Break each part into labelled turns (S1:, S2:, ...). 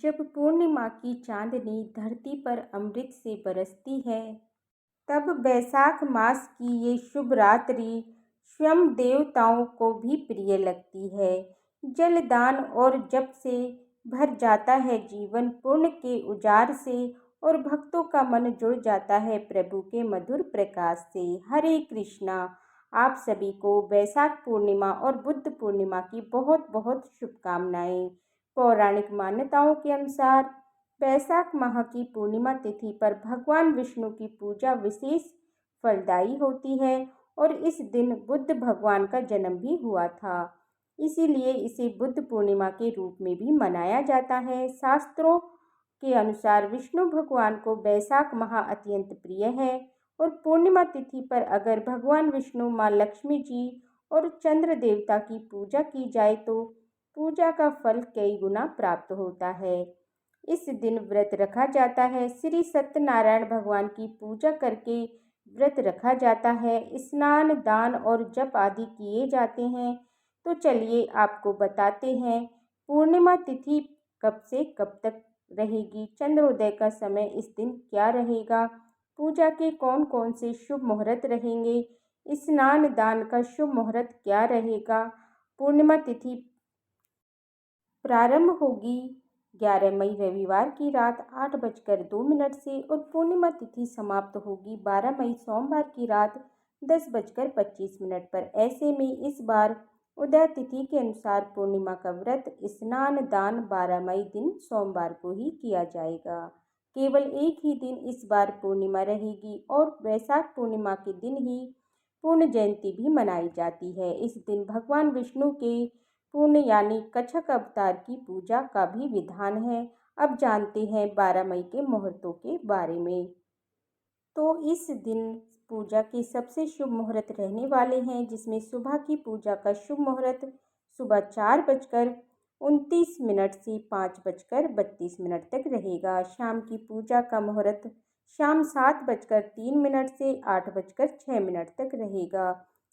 S1: जब पूर्णिमा की चांदनी धरती पर अमृत से बरसती है, तब वैशाख मास की ये शुभ रात्रि स्वयं देवताओं को भी प्रिय लगती है। जलदान और जप से भर जाता है जीवन, पुण्य के उजाड़ से, और भक्तों का मन जुड़ जाता है प्रभु के मधुर प्रकाश से। हरे कृष्णा। आप सभी को वैशाख पूर्णिमा और बुद्ध पूर्णिमा की बहुत बहुत शुभकामनाएं। पौराणिक मान्यताओं के अनुसार वैशाख माह की पूर्णिमा तिथि पर भगवान विष्णु की पूजा विशेष फलदायी होती है और इस दिन बुद्ध भगवान का जन्म भी हुआ था। इसीलिए इसे बुद्ध पूर्णिमा के रूप में भी मनाया जाता है। शास्त्रों के अनुसार विष्णु भगवान को वैशाख माह अत्यंत प्रिय है और पूर्णिमा तिथि पर अगर भगवान विष्णु, माँ लक्ष्मी जी और चंद्र देवता की पूजा की जाए तो पूजा का फल कई गुना प्राप्त होता है। इस दिन व्रत रखा जाता है। श्री सत्यनारायण भगवान की पूजा करके व्रत रखा जाता है। स्नान, दान और जप आदि किए जाते हैं। तो चलिए आपको बताते हैं पूर्णिमा तिथि कब से कब तक रहेगी, चंद्रोदय का समय इस दिन क्या रहेगा, पूजा के कौन कौन से शुभ मुहूर्त रहेंगे, स्नान दान का शुभ मुहूर्त क्या रहेगा। पूर्णिमा तिथि प्रारंभ होगी 11 मई रविवार की रात 8:02 से और पूर्णिमा तिथि समाप्त होगी 12 मई सोमवार की रात 10:25 पर। ऐसे में इस बार उदय तिथि के अनुसार पूर्णिमा का व्रत, स्नान दान 12 मई दिन सोमवार को ही किया जाएगा। केवल एक ही दिन इस बार पूर्णिमा रहेगी और वैशाख पूर्णिमा के दिन ही पूर्ण जयंती भी मनाई जाती है। इस दिन भगवान विष्णु के पूर्ण यानी कच्छप अवतार की पूजा का भी विधान है। अब जानते हैं 12 मई के मुहूर्तों के बारे में। तो इस दिन पूजा के सबसे शुभ मुहूर्त रहने वाले हैं, जिसमें सुबह की पूजा का शुभ मुहूर्त सुबह 4:29 से 5:32 तक रहेगा। शाम की पूजा का मुहूर्त शाम 7:03 से 8:06 तक रहेगा।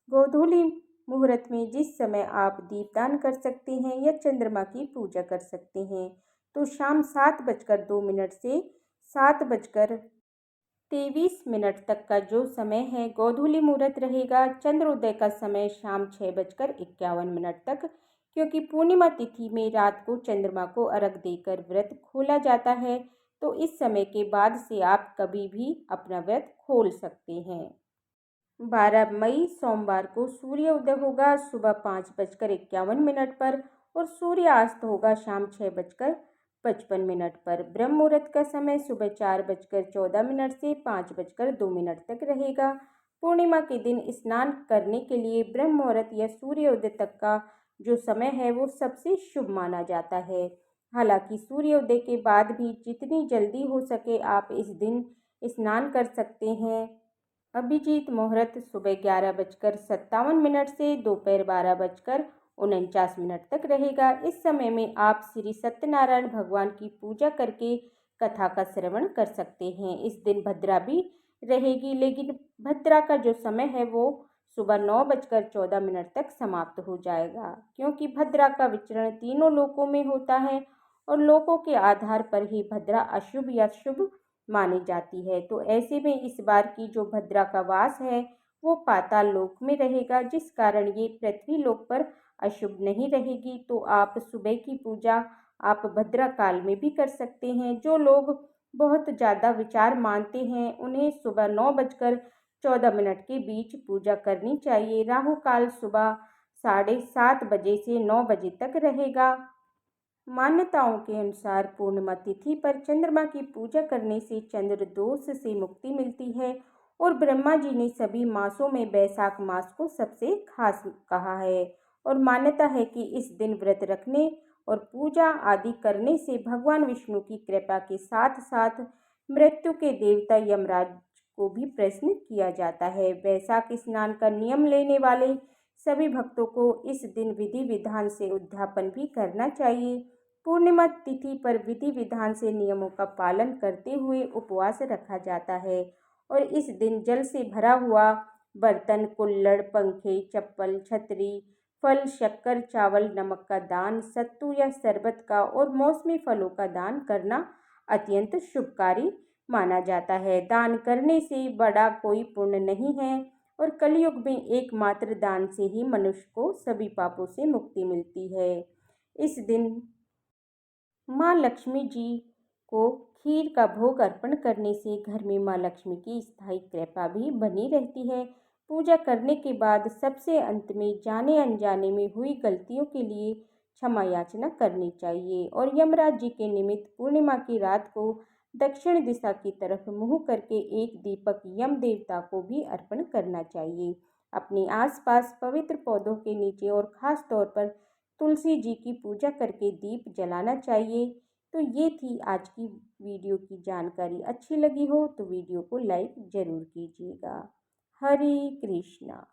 S1: गोधूली मुहूर्त में जिस समय आप दीपदान कर सकते हैं या चंद्रमा की पूजा कर सकते हैं, तो शाम 7:02 से 7:23 तक का जो समय है गोधूली मुहूर्त रहेगा। चंद्रोदय का समय शाम 6:51 तक, क्योंकि पूर्णिमा तिथि में रात को चंद्रमा को अर्घ देकर व्रत खोला जाता है, तो इस समय के बाद से आप कभी भी अपना व्रत खोल सकते हैं। 12 मई सोमवार को सूर्योदय होगा सुबह 5:51 पर और सूर्यास्त होगा शाम 6:55 पर। ब्रह्म मुहूर्त का समय सुबह 4:14 से 5:02 तक रहेगा। पूर्णिमा के दिन स्नान करने के लिए ब्रह्म मुहूर्त या सूर्योदय तक का जो समय है वो सबसे शुभ माना जाता है। हालांकि सूर्योदय के बाद भी जितनी जल्दी हो सके आप इस दिन स्नान कर सकते हैं। अभिजीत मुहूर्त सुबह 11:57 से दोपहर 12:49 तक रहेगा। इस समय में आप श्री सत्यनारायण भगवान की पूजा करके कथा का श्रवण कर सकते हैं। इस दिन भद्रा भी रहेगी, लेकिन भद्रा का जो समय है वो सुबह 9:14 तक समाप्त हो जाएगा, क्योंकि भद्रा का विचरण तीनों लोकों में होता है और लोकों के आधार पर ही भद्रा अशुभ या शुभ मानी जाती है। तो ऐसे में इस बार की जो भद्रा का वास है वो पाताल लोक में रहेगा, जिस कारण ये पृथ्वी लोक पर अशुभ नहीं रहेगी। तो आप सुबह की पूजा आप भद्रा काल में भी कर सकते हैं। जो लोग बहुत ज़्यादा विचार मानते हैं उन्हें सुबह 9:14 के बीच पूजा करनी चाहिए। राहु काल सुबह 7:30 बजे से 9 बजे तक रहेगा। मान्यताओं के अनुसार पूर्णिमा तिथि पर चंद्रमा की पूजा करने से चंद्र दोष से मुक्ति मिलती है और ब्रह्मा जी ने सभी मासों में वैशाख मास को सबसे खास कहा है। और मान्यता है कि इस दिन व्रत रखने और पूजा आदि करने से भगवान विष्णु की कृपा के साथ साथ मृत्यु के देवता यमराज को भी प्रसन्न किया जाता है। वैशाख स्नान का नियम लेने वाले सभी भक्तों को इस दिन विधि विधान से उद्यापन भी करना चाहिए। पूर्णिमा तिथि पर विधि विधान से नियमों का पालन करते हुए उपवास रखा जाता है और इस दिन जल से भरा हुआ बर्तन, कुल्हड़, पंखे, चप्पल, छतरी, फल, शक्कर, चावल, नमक का दान, सत्तू या शरबत का और मौसमी फलों का दान करना अत्यंत शुभकारी माना जाता है। दान करने से बड़ा कोई पुण्य नहीं है और कलयुग में एकमात्र दान से ही मनुष्य को सभी पापों से मुक्ति मिलती है। इस दिन माँ लक्ष्मी जी को खीर का भोग अर्पण करने से घर में माँ लक्ष्मी की स्थायी कृपा भी बनी रहती है। पूजा करने के बाद सबसे अंत में जाने अनजाने में हुई गलतियों के लिए क्षमा याचना करनी चाहिए और यमराज जी के निमित्त पूर्णिमा की रात को दक्षिण दिशा की तरफ मुंह करके एक दीपक यम देवता को भी अर्पण करना चाहिए। अपने आसपास पवित्र पौधों के नीचे और खास तौर पर तुलसी जी की पूजा करके दीप जलाना चाहिए। तो ये थी आज की वीडियो की जानकारी। अच्छी लगी हो तो वीडियो को लाइक ज़रूर कीजिएगा। हरे कृष्णा।